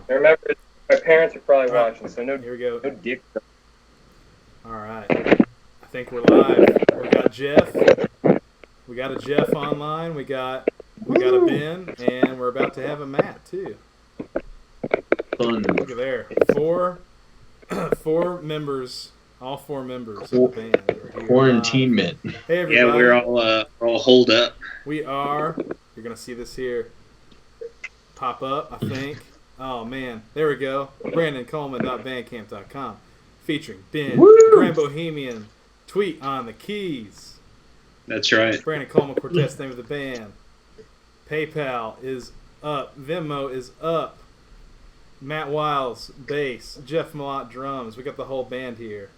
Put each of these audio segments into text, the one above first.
I remember my parents are probably watching, so no, Here we go. no dick. All right. I think we're live. We got Jeff. We got a Jeff online. We got a Ben, and we're about to have a Matt too. Fun. Look at there. Four members. All four members of the band are here. Quarantine men. Hey everybody. Yeah, we're all holed up. We are. You're gonna see this here pop up, I think. Oh man, there we go. BrandonColeman.bandcamp.com, featuring Ben, Grand Bohemian, tweet on the keys. That's right. Brandon Coleman Quartet's name of the band. PayPal is up. Venmo is up. Matt Wiles bass. Jeff Malott drums. We got the whole band here.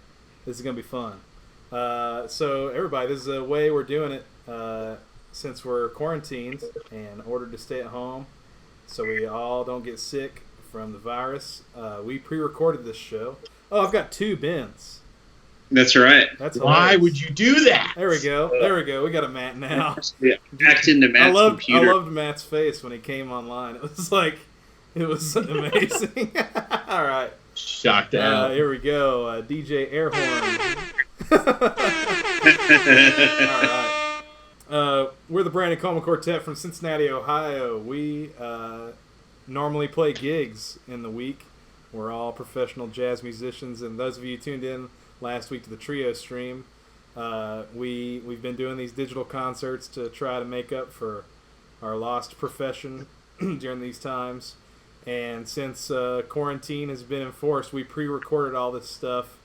This is gonna be fun. So everybody, this is the way we're doing it since we're quarantined and ordered to stay at home, so we all don't get sick from the virus. We pre-recorded this show. Oh, I've got two Bens. That's right. That's Why hilarious. would you do that? There we go. There we go. We got a Matt now. Yeah, backed into Matt's computer. I loved Matt's face when he came online. It was like, it was amazing. All right. Shocked out. Here we go. DJ Airhorn. All right. We're the Brandon Coleman Quartet from Cincinnati, Ohio. We normally play gigs in the week. We're all professional jazz musicians, and those of you tuned in last week to the trio stream, we've been doing these digital concerts to try to make up for our lost profession during these times. And since quarantine has been enforced, we pre-recorded all this stuff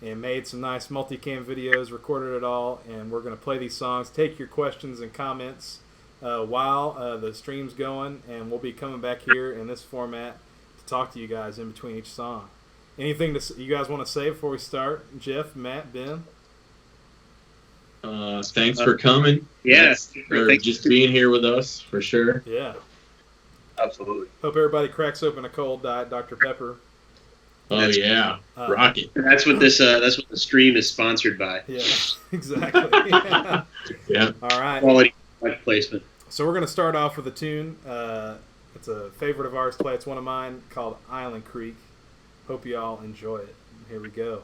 and made some nice multicam videos, recorded it all, and we're going to play these songs, take your questions and comments while the stream's going, and we'll be coming back here in this format to talk to you guys in between each song. Anything you guys want to say before we start? Jeff, Matt, Ben? Thanks for coming. Yes. Or just being here with us, for sure. Yeah. Absolutely. Hope everybody cracks open a cold Diet Dr. Pepper. Oh, yeah. Rocket. That's what this. That's what the stream is sponsored by. Yeah, exactly. Yeah. All right. Quality placement. So we're going to start off with a tune. It's a favorite of ours to play. It's one of mine, called Island Creek. Hope you all enjoy it. Here we go.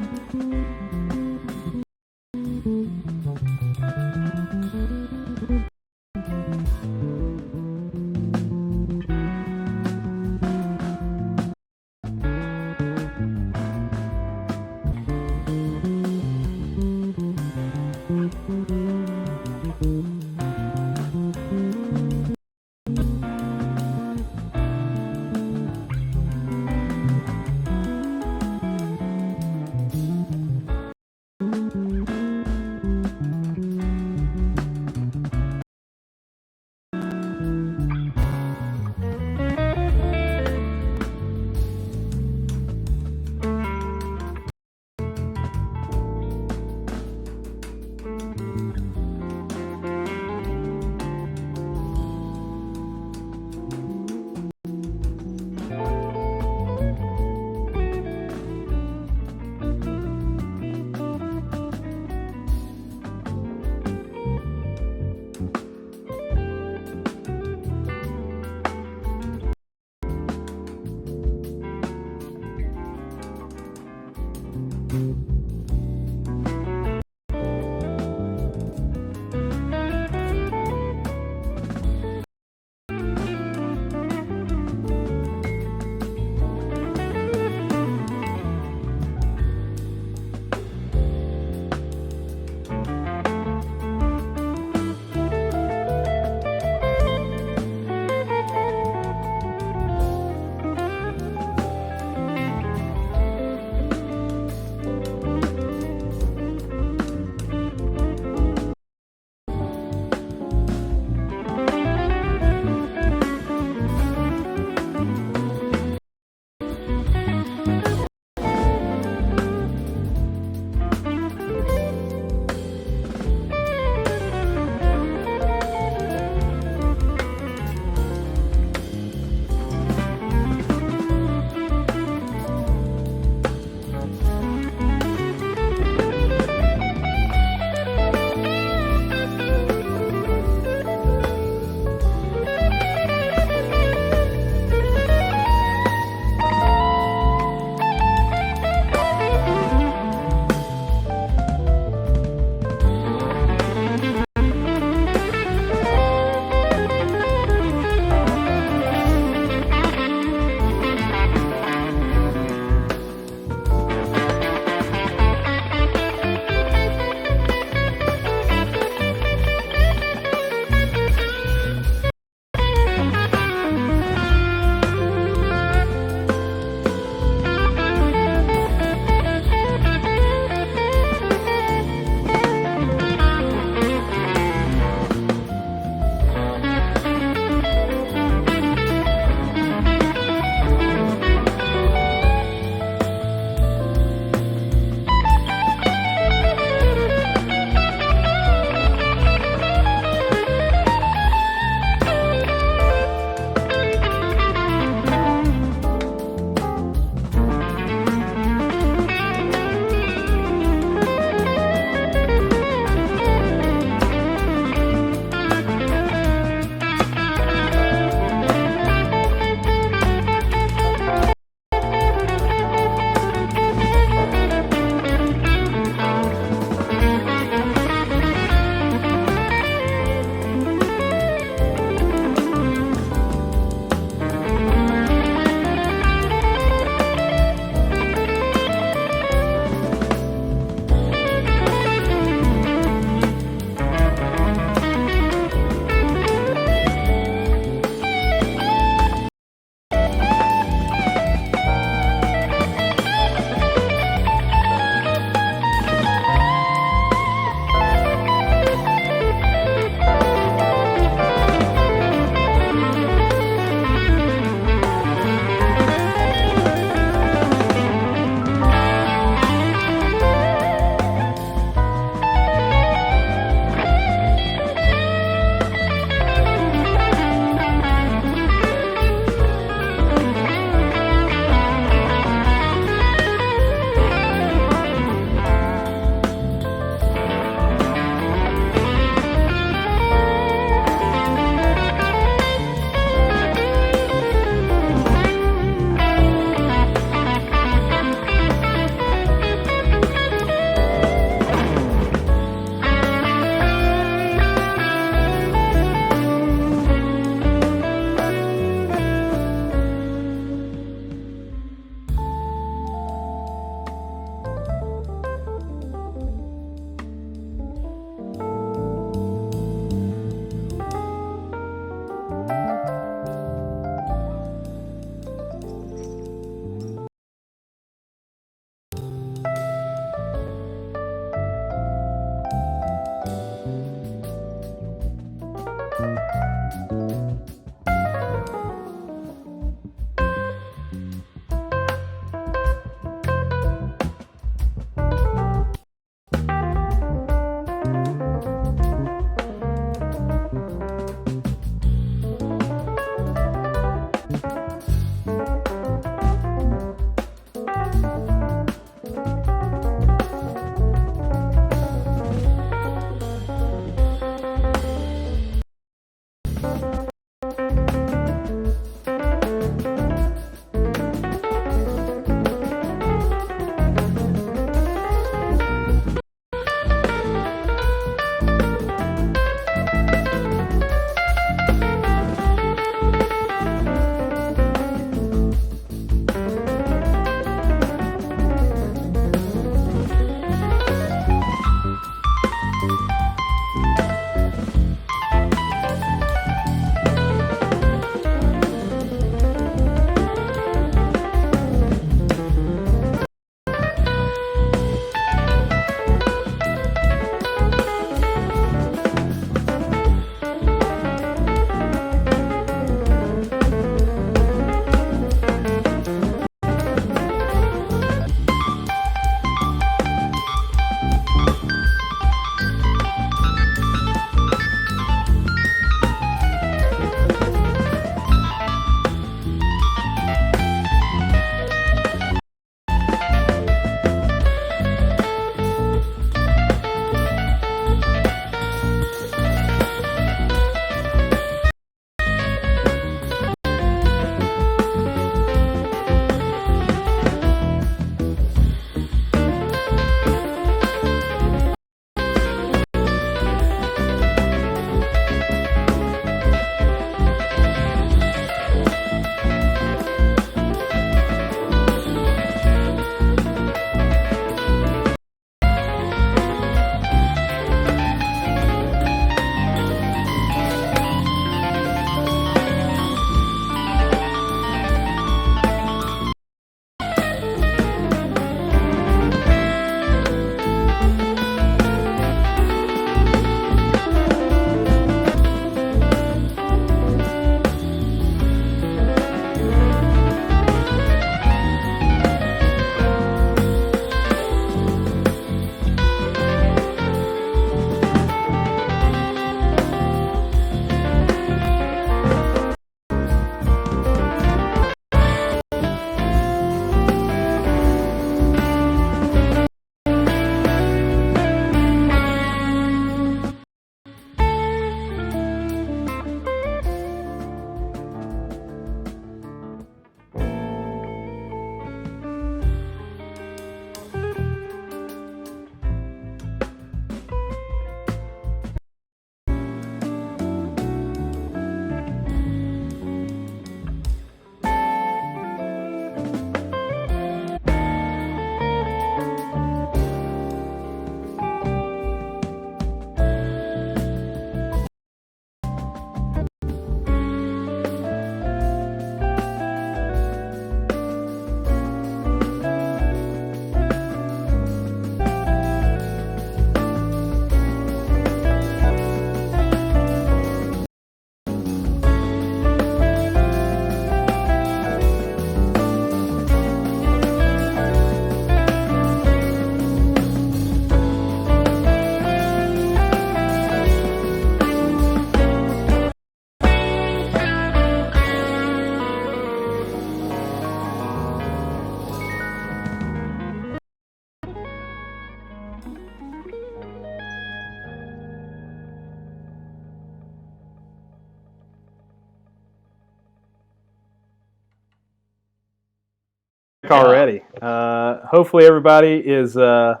already. Hopefully everybody is can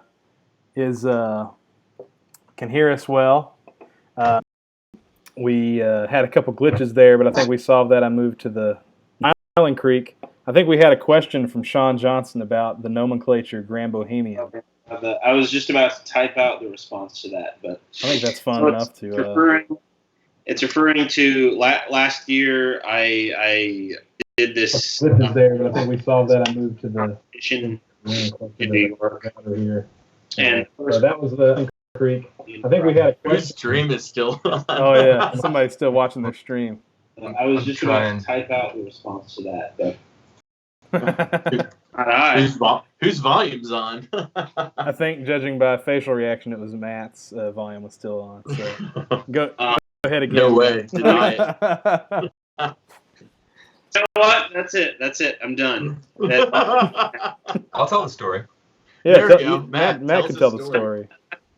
hear us well. We had a couple glitches there, but I think we solved that. I moved to the Island Creek. I think we had a question from Sean Johnson about the nomenclature Grand Bohemian. I was just about to type out the response to that, but I think that's fun enough to. It's referring to last year. I did this. Glitches there, but I think we solved that. I moved to the in New York here, and so that was the Creek. I think we had a question. Whose stream is still on? Oh yeah, somebody's still watching their stream. I was just about to type out the response to that, but Whose volume's on? I think, judging by facial reaction, it was Matt's volume was still on. So go ahead again. No way. Deny it. You know what? That's it. I'm done. I'll tell the story. Yeah, there we go. Matt can tell the story.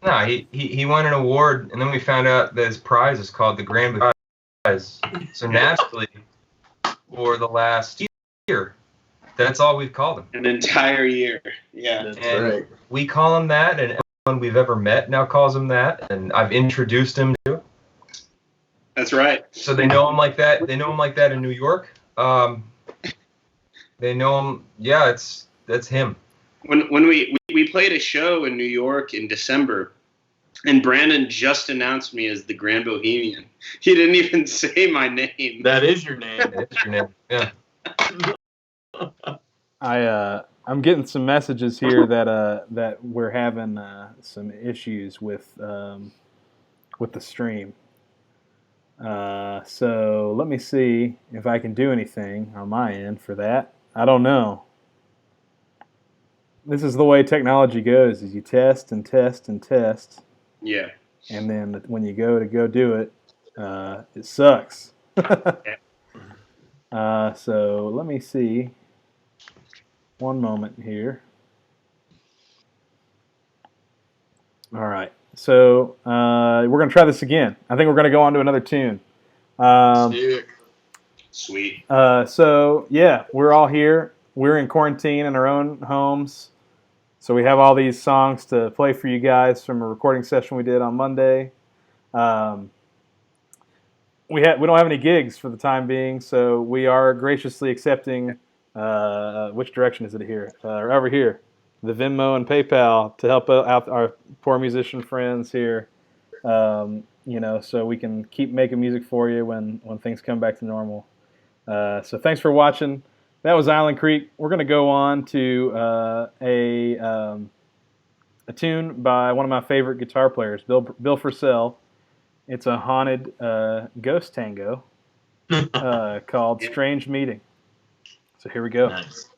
No, he won an award, and then we found out that his prize is called the Grand Prize. So naturally, for the last year, that's all we've called him. An entire year. Yeah. That's And right. we call him that, and everyone we've ever met now calls him that, and I've introduced him to it. That's right. So they know him like that. They know him like that in New York. They know him. Yeah, that's him. When we played a show in New York in December, and Brandon just announced me as the Grand Bohemian. He didn't even say my name. That is your name. That's your name. Yeah. I'm getting some messages here that we're having some issues with the stream. So let me see if I can do anything on my end for that. I don't know. This is the way technology goes: is you test and test and test. Yeah. And then when you go do it, it sucks. So let me see. One moment here. All right. So we're going to try this again. I think we're going to go on to another tune. Sweet. So, yeah, we're all here. We're in quarantine in our own homes. So we have all these songs to play for you guys from a recording session we did on Monday. We don't have any gigs for the time being, so we are graciously accepting. Which direction is it here? Over here, the Venmo and PayPal to help out our poor musician friends here. So we can keep making music for you when things come back to normal. So thanks for watching. That was Island Creek. We're going to go on to a tune by one of my favorite guitar players, Bill Frisell. It's a haunted ghost tango called Strange Meeting. So here we go. Nice.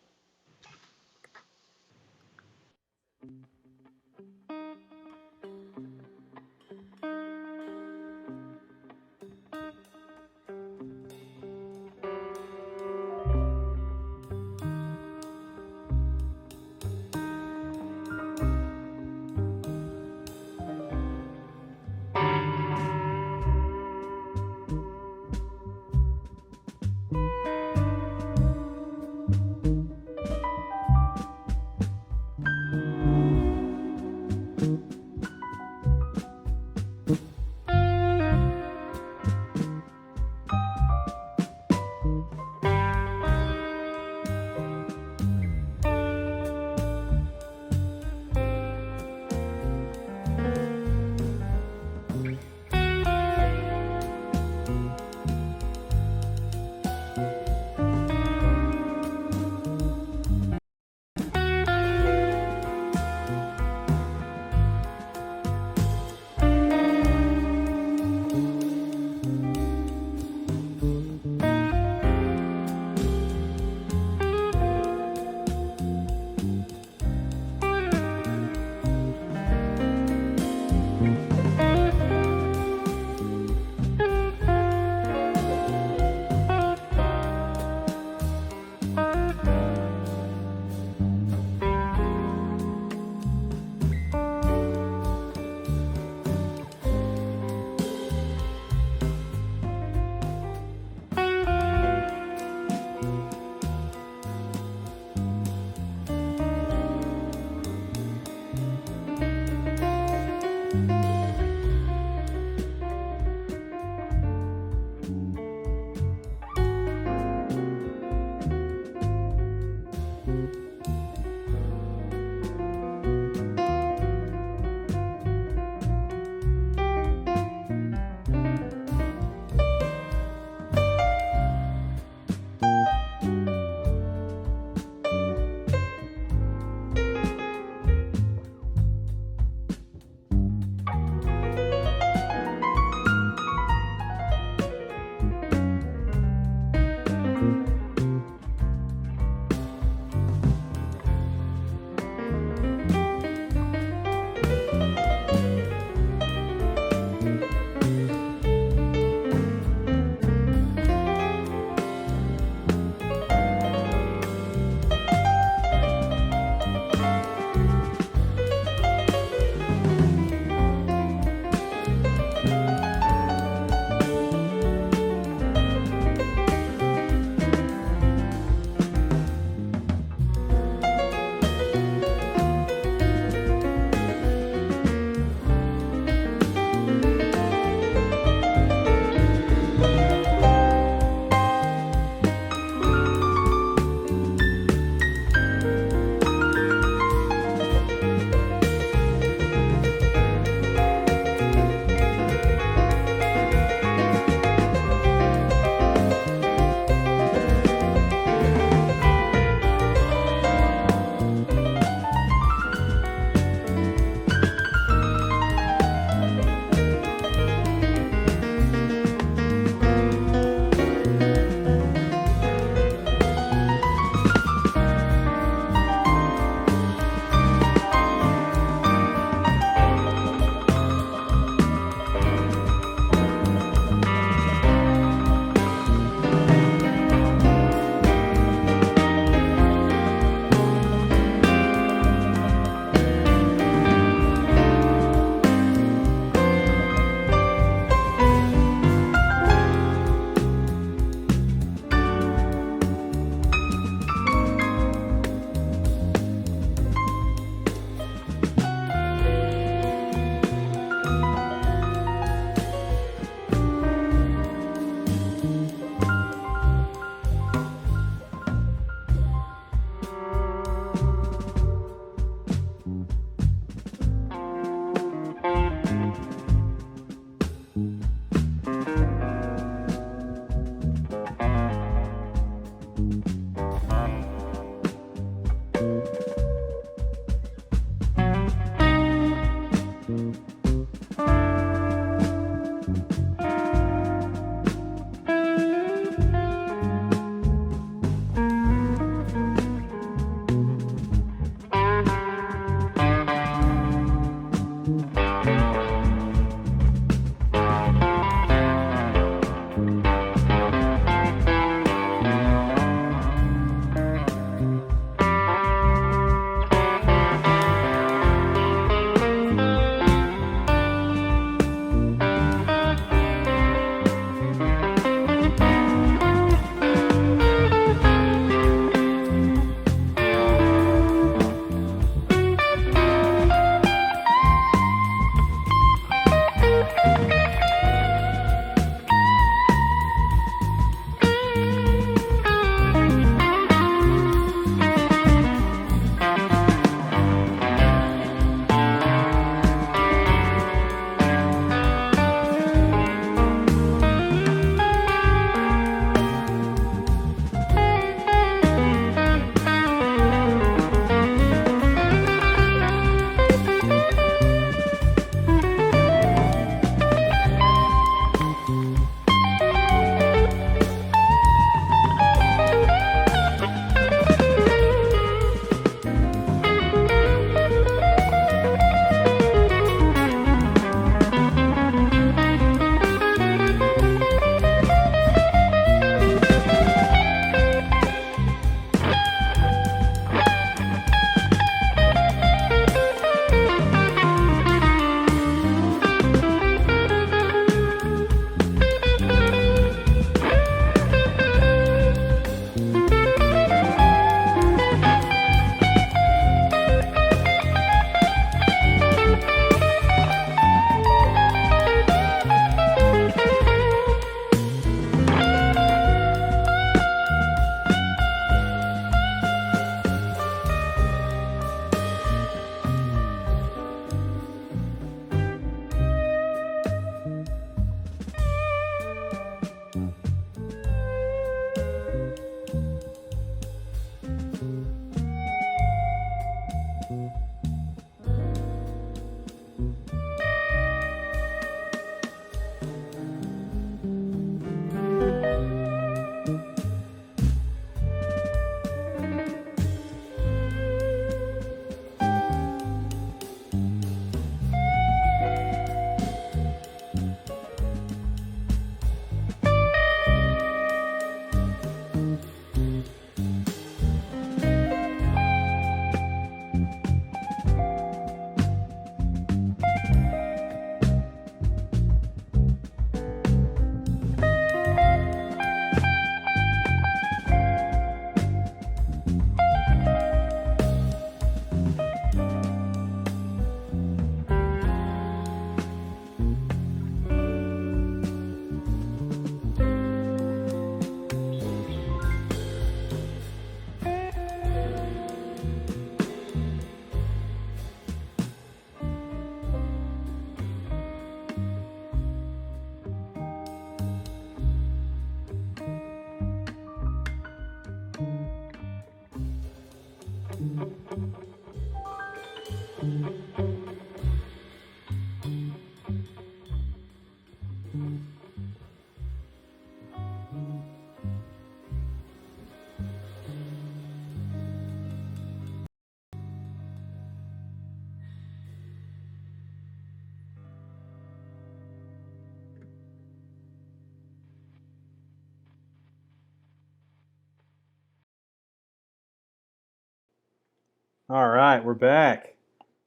All right, we're back.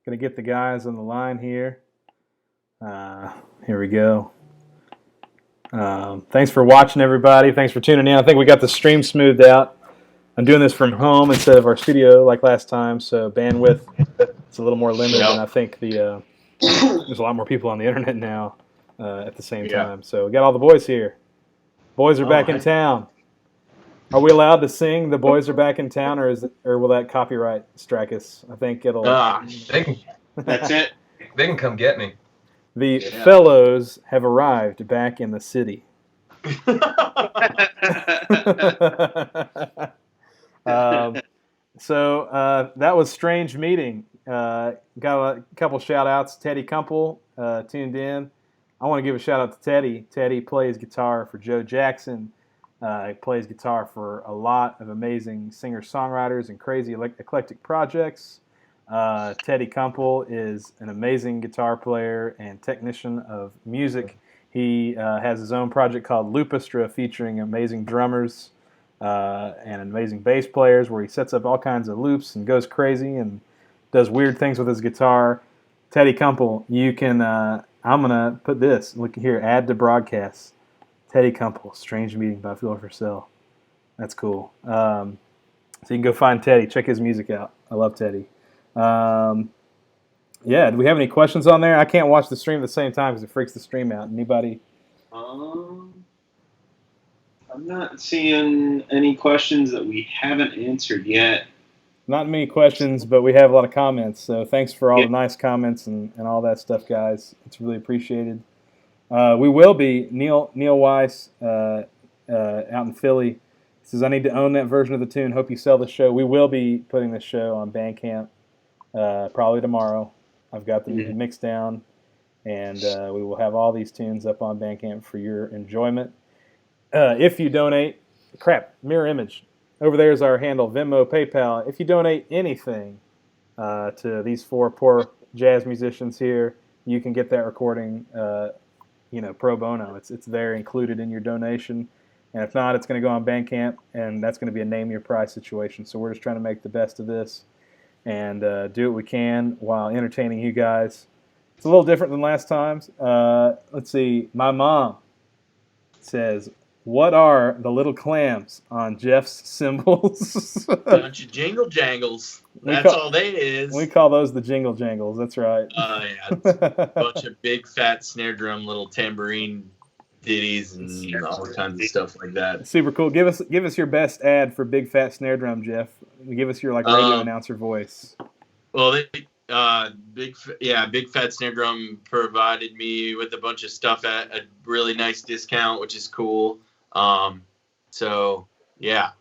Gonna get the guys on the line here. Here we go. Thanks for watching, everybody. Thanks for tuning in. I think we got the stream smoothed out. I'm doing this from home instead of our studio like last time, so bandwidth is a little more limited, and I think there's a lot more people on the internet now at the same time. So we got all the boys here. Boys are back in town. Are we allowed to sing "The Boys Are Back in Town," or will that copyright strike us? I think it'll. That's it. They can come get me. The fellows have arrived back in the city. So that was Strange Meeting. Got a couple shout outs. Teddy Kumpel tuned in. I want to give a shout out to Teddy. Teddy plays guitar for Joe Jackson. He plays guitar for a lot of amazing singer-songwriters and crazy eclectic projects. Teddy Kumpel is an amazing guitar player and technician of music. He has his own project called Lupustra, featuring amazing drummers and amazing bass players, where he sets up all kinds of loops and goes crazy and does weird things with his guitar. Teddy Kumpel, you can. I'm gonna put this. Look here. Add to broadcast. Teddy Kumpel, Strange Meeting by Phil Purcell. That's cool. So you can go find Teddy. Check his music out. I love Teddy. Yeah, do we have any questions on there? I can't watch the stream at the same time because it freaks the stream out. Anybody? I'm not seeing any questions that we haven't answered yet. Not many questions, but we have a lot of comments. So thanks for all the nice comments and all that stuff, guys. It's really appreciated. We will be, Neil Weiss out in Philly says, I need to own that version of the tune. Hope you sell the show. We will be putting this show on Bandcamp probably tomorrow. I've got the mix down, and we will have all these tunes up on Bandcamp for your enjoyment. If you donate, mirror image. Over there is our handle, Venmo, PayPal. If you donate anything to these four poor jazz musicians here, you can get that recording pro bono. It's there included in your donation. And if not, it's going to go on Bandcamp, and that's going to be a name your price situation. So we're just trying to make the best of this and do what we can while entertaining you guys. It's a little different than last times. Let's see. My mom says, what are the little clams on Jeff's cymbals? Bunch of jingle jangles. That's all they is. We call those the jingle jangles. That's right. Yeah. It's a bunch of big fat snare drum, little tambourine ditties, and all kinds of stuff like that. Super cool. Give us your best ad for big fat snare drum, Jeff. Give us your radio announcer voice. Well, Big Fat Snare Drum provided me with a bunch of stuff at a really nice discount, which is cool. So yeah,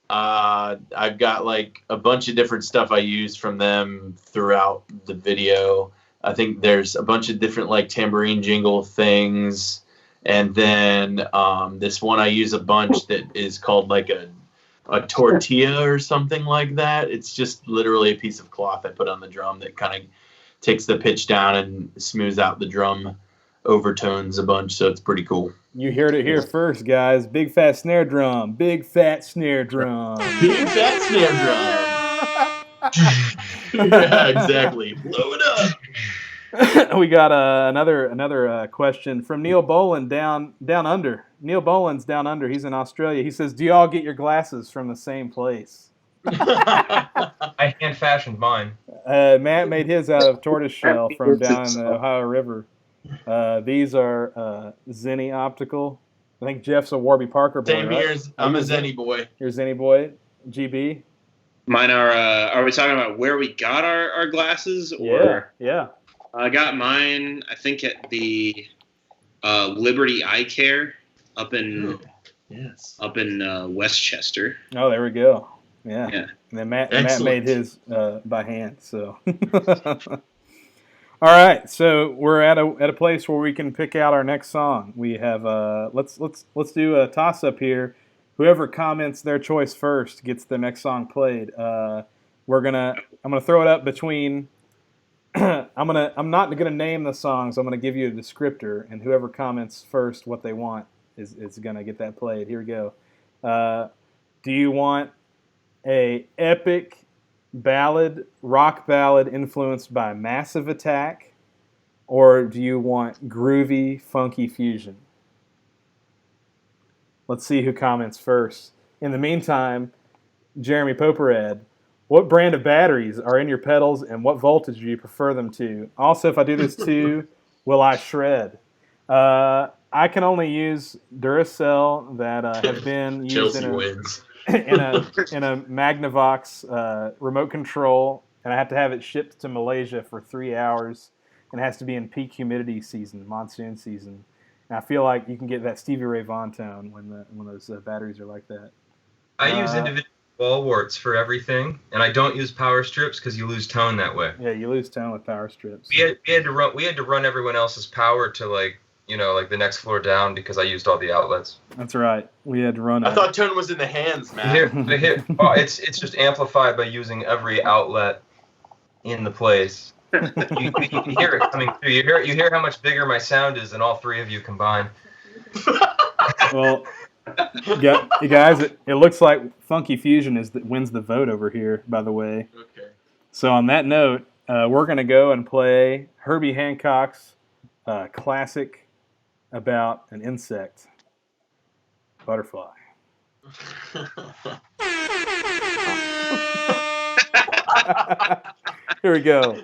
I've got like a bunch of different stuff I use from them throughout the video. I think there's a bunch of different like tambourine jingle things, and then this one I use a bunch that is called like a tortilla or something like that. It's just literally a piece of cloth I put on the drum that kind of takes the pitch down and smooths out the drum overtones a bunch, so it's pretty cool. You heard it here first, guys. Big fat snare drum. Big fat snare drum. Big fat snare drum. Yeah, exactly. Blow it up. We got another question from Neil Boland down under. Neil Boland's down under. He's in Australia. He says, do you all get your glasses from the same place? I hand fashioned mine. Matt made his out of tortoiseshell from down in the Ohio River. These are Zenny Optical. I think Jeff's a Warby Parker boy. Same here. I'm a Zenny boy. You're a Zenny boy. GB. Mine are we talking about where we got our glasses? Or yeah. I got mine, I think, at the Liberty Eye Care up in Westchester. Oh, there we go. Yeah. And then Matt made his by hand. So, all right. So we're at a place where we can pick out our next song. We have let's do a toss up here. Whoever comments their choice first gets the next song played. I'm gonna throw it up between. I'm not gonna name the songs. I'm gonna give you a descriptor, and whoever comments first what they want is gonna get that played. Here we go. Do you want a epic rock ballad influenced by Massive Attack, or do you want groovy, funky fusion? Let's see who comments first. In the meantime, Jeremy Poperad, what brand of batteries are in your pedals and what voltage do you prefer them to? Also, if I do this too, will I shred? I can only use Duracell that have been used Chelsea wins. in a Magnavox remote control, and I have to have it shipped to Malaysia for 3 hours, and it has to be in peak humidity season, monsoon season. And I feel like you can get that Stevie Ray Vaughan tone when those batteries are like that. I use individual wall warts for everything, and I don't use power strips because you lose tone that way. Yeah, you lose tone with power strips. We had to run everyone else's power to like the next floor down because I used all the outlets. That's right. We had to run. I thought tone was in the hands, man. It's just amplified by using every outlet in the place. You hear it coming through. You hear how much bigger my sound is than all three of you combined. Well, you guys, it looks like Funky Fusion wins the vote over here, by the way. Okay. So on that note, we're going to go and play Herbie Hancock's classic about an insect, butterfly. Here we go.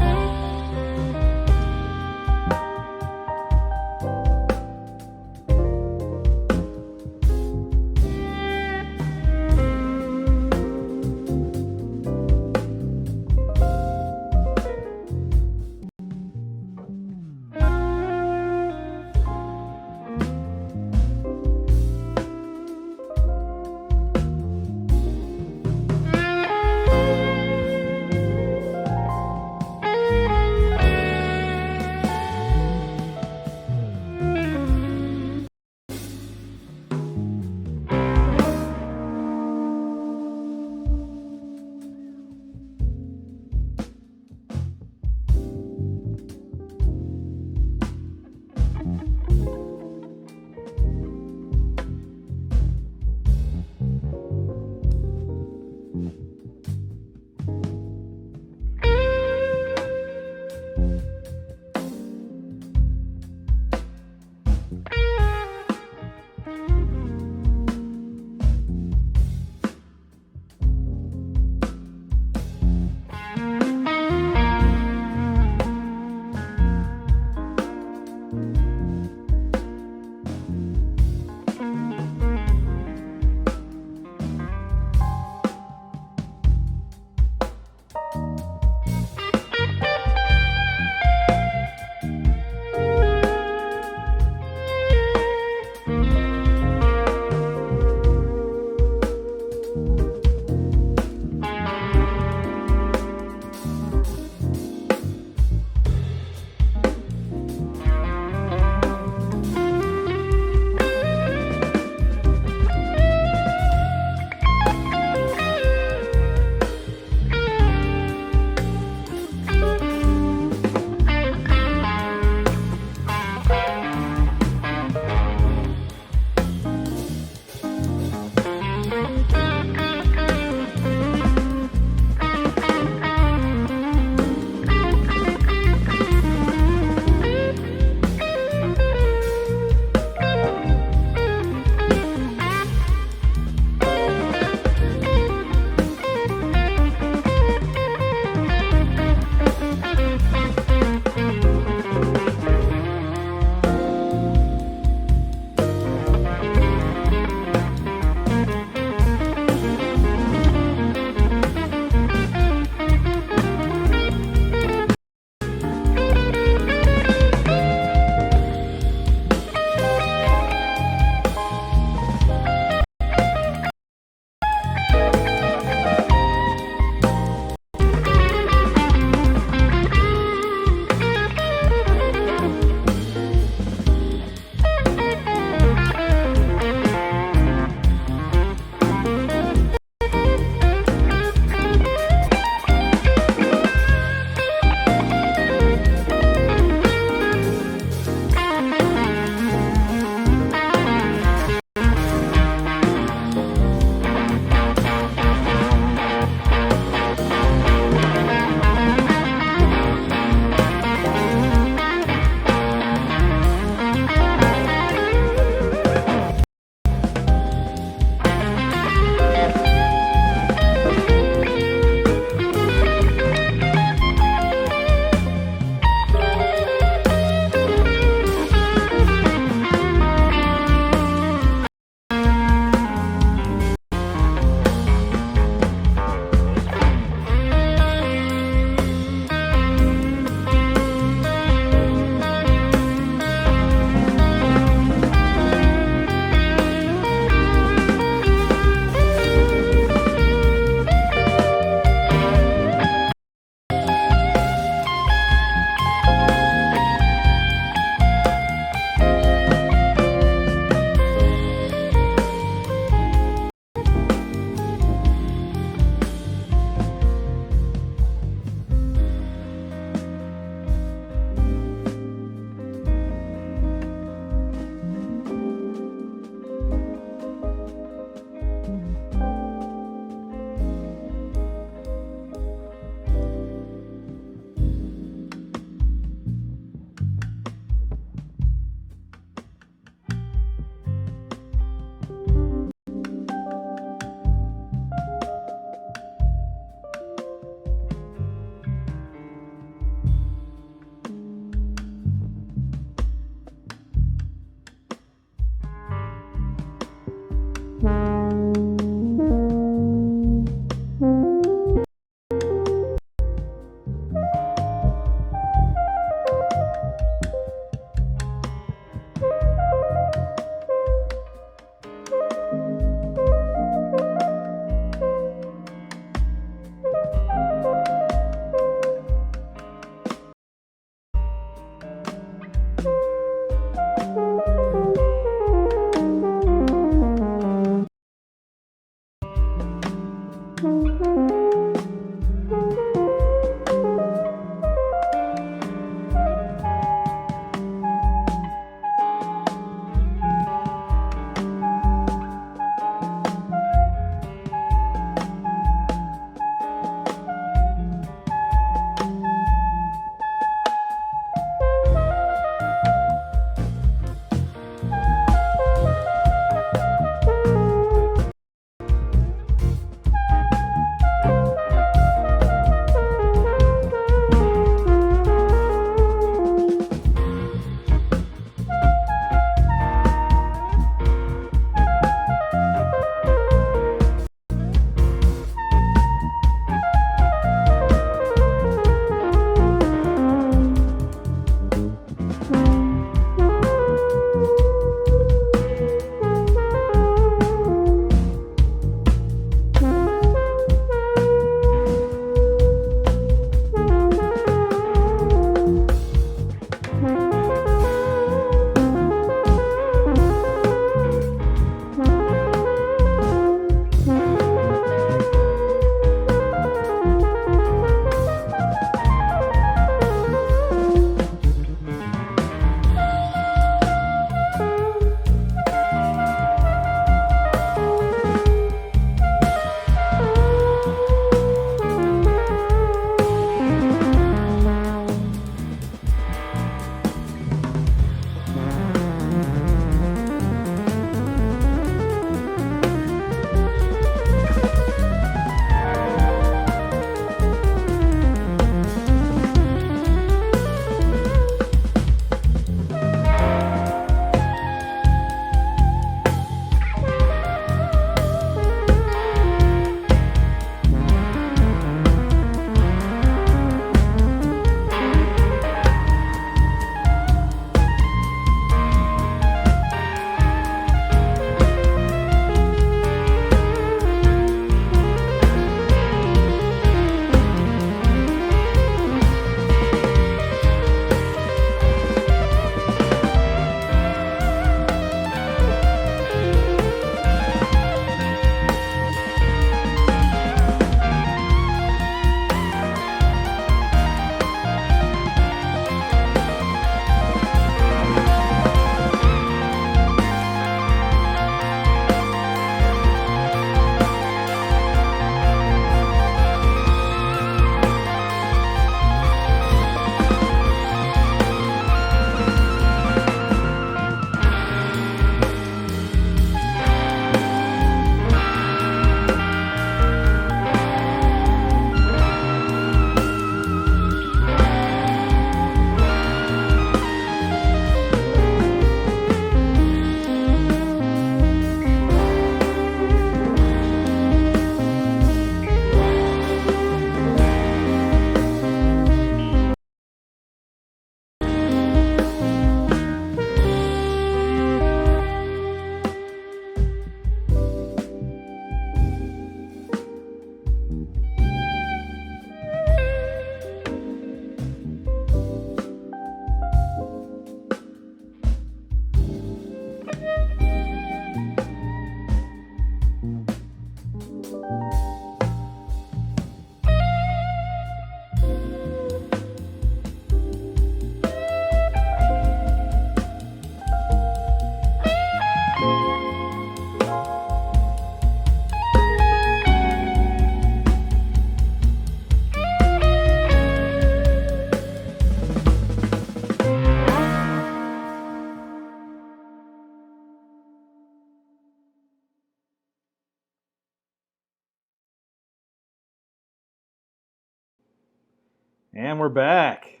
And we're back.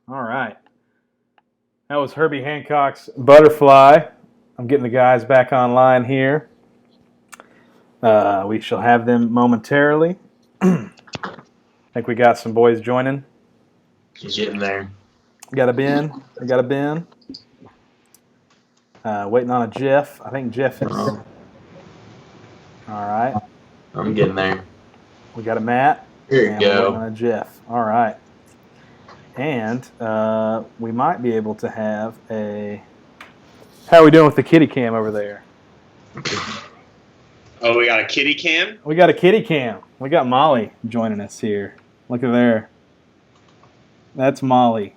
All right. That was Herbie Hancock's Butterfly. I'm getting the guys back online here. We shall have them momentarily. I think we got some boys joining. He's getting there. Got a Ben. We got a Ben. Waiting on a Jeff. I think Jeff is. Oh. All right. I'm getting there. We got a Matt. Here you and we're waiting go. on a Jeff. All right. And we might be able to have a. How are we doing with the kitty cam over there? Oh, we got a kitty cam? We got a kitty cam. We got Molly joining us here. Look at there. That's Molly.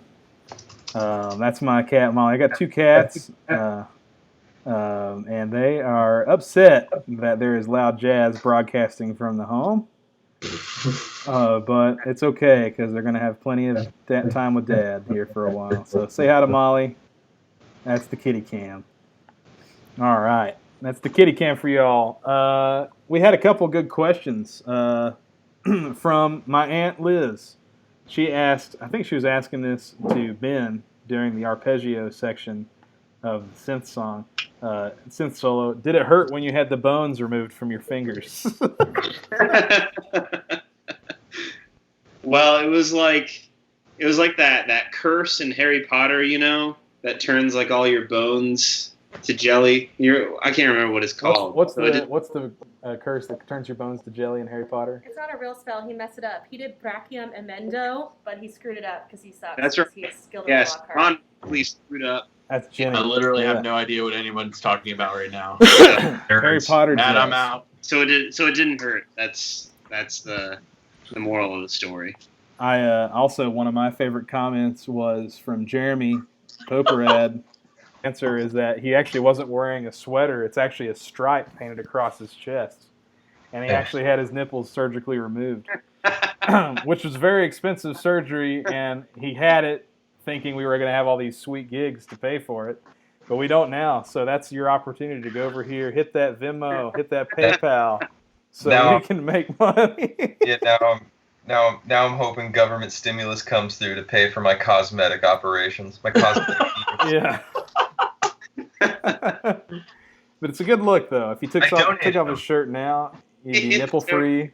That's my cat, Molly. I got two cats, and they are upset that there is loud jazz broadcasting from the home. But it's okay because they're going to have plenty of time with Dad here for a while. So say hi to Molly. That's the kitty cam. All right. That's the kitty cam for y'all. We had a couple good questions from my Aunt Liz. She asked, I think she was asking this to Ben during the arpeggio section of the synth song, synth solo. Did it hurt when you had the bones removed from your fingers? Well, it was like that curse in Harry Potter, that turns like all your bones to jelly. I can't remember what it's called. What's the curse that turns your bones to jelly in Harry Potter? It's not a real spell. He messed it up. He did Brachium Emendo, but he screwed it up because he sucks. That's right. He's skilled Yes, in the Ron please screwed up. That's Jenny. I literally have no idea what anyone's talking about right now. Harry Potter. Matt, I'm out. So it didn't hurt. That's the moral of the story. Also, one of my favorite comments was from Jeremy Poperad. Answer is that he actually wasn't wearing a sweater. It's actually a stripe painted across his chest. And he actually had his nipples surgically removed, which was very expensive surgery. And he had it thinking we were going to have all these sweet gigs to pay for it. But we don't now. So that's your opportunity to go over here, hit that Venmo, hit that PayPal, so we can make money. Yeah, now I'm hoping government stimulus comes through to pay for my cosmetic operations. My cosmetic Yeah. But it's a good look, though. If he took off his shirt now, he'd be nipple free.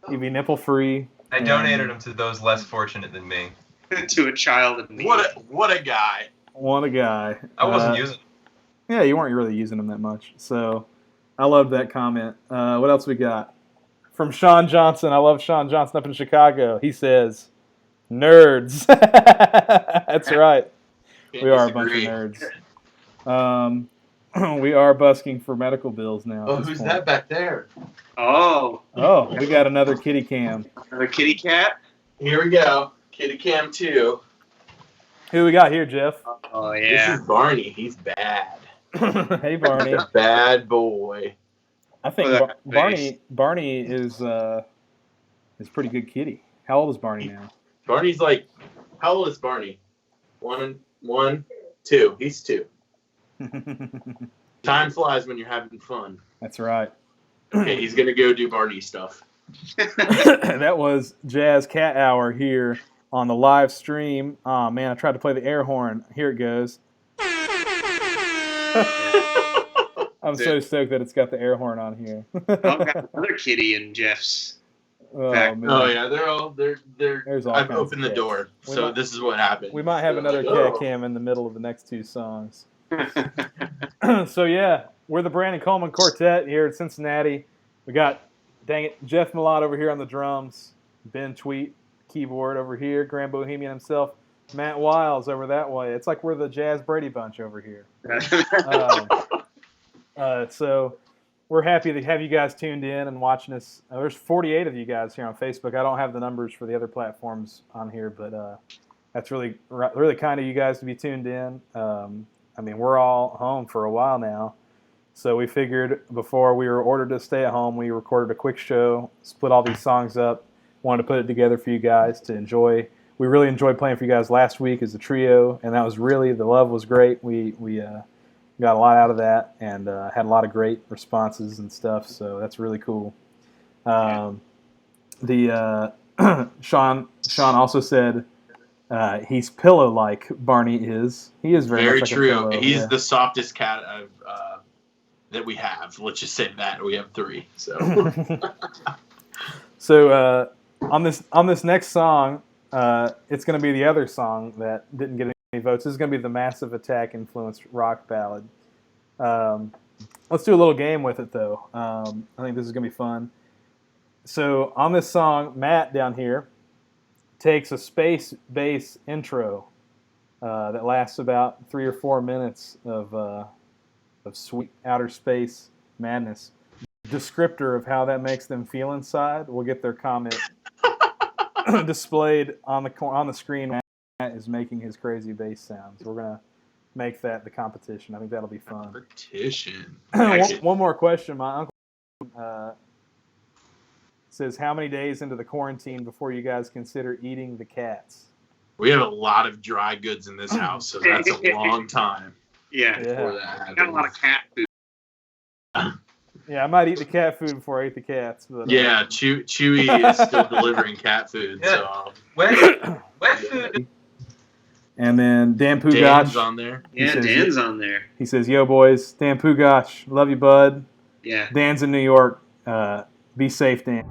He'd be nipple free. I donated them to those less fortunate than me. To a child in need. What a guy. What a guy. I wasn't using them. Yeah, you weren't really using them that much. So I loved that comment. What else we got? From Sean Johnson. I love Sean Johnson up in Chicago. He says, nerds. That's right. We are a bunch of nerds. We are busking for medical bills now. Oh, who's that back there? Oh, we got another kitty cam. another kitty cat? Here we go. Kitty Cam 2. Who we got here, Jeff? Oh, yeah. This is Barney. He's bad. Hey, Barney. He's a bad boy. I think Barney is pretty good kitty. How old is Barney now? Barney's like, how old is Barney? 1, 2. He's 2. Time flies when you're having fun. That's right. Okay, he's gonna go do Barney stuff. That was Jazz Cat Hour here on the live stream. Oh man, I tried to play the air horn. Here it goes. I'm so stoked that it's got the air horn on here. I've got another kitty in Jeff's. Man. Oh yeah, they're. There's all I've kinds opened of the door, so this is what happened. We might have another cat cam in the middle of the next two songs. So yeah, we're the Brandon Coleman Quartet here in Cincinnati. We got, dang it, Jeff Millot over here on the drums, Ben Tweet keyboard over here, Grand Bohemian himself, Matt Wiles over that way. It's like we're the Jazz Brady Bunch over here. So we're happy to have you guys tuned in and watching us. There's 48 of you guys here on Facebook. I don't have the numbers for the other platforms on here, but that's really kind of you guys to be tuned in. I mean, we're all home for a while now. So we figured before we were ordered to stay at home, we recorded a quick show, split all these songs up, wanted to put it together for you guys to enjoy. We really enjoyed playing for you guys last week as a trio, and that was really, the love was great. We got a lot out of that and had a lot of great responses and stuff, so that's really cool. The Sean also said he's pillow-like. Barney is. He is very Very much like true. a pillow. He's yeah. the softest cat that we have. Let's just say that we have 3. So So on this next song, it's going to be the other song that didn't get any votes. This is going to be the Massive Attack influenced rock ballad. Let's do a little game with it though. I think this is going to be fun. So on this song, Matt down here takes a space bass intro that lasts about 3 or 4 minutes of sweet outer space madness. Descriptor of how that makes them feel inside. We'll get their comment displayed on the screen. Matt is making his crazy bass sounds. We're gonna make that the competition. I think that'll be fun. competition. One more question. My uncle says, how many days into the quarantine before you guys consider eating the cats? We have a lot of dry goods in this house, so that's a long time Yeah. before that happens. Got a lot of cat food. Yeah, I might eat the cat food before I eat the cats. But, Yeah, Chewy is still delivering cat food. Yeah. So Wet food. And then Dan Dan's Pugash. on there. Yeah, says- Dan's on there. He says, yo, boys. Dan Pugash. Love you, bud. Yeah. Dan's in New York. Be safe, Dan.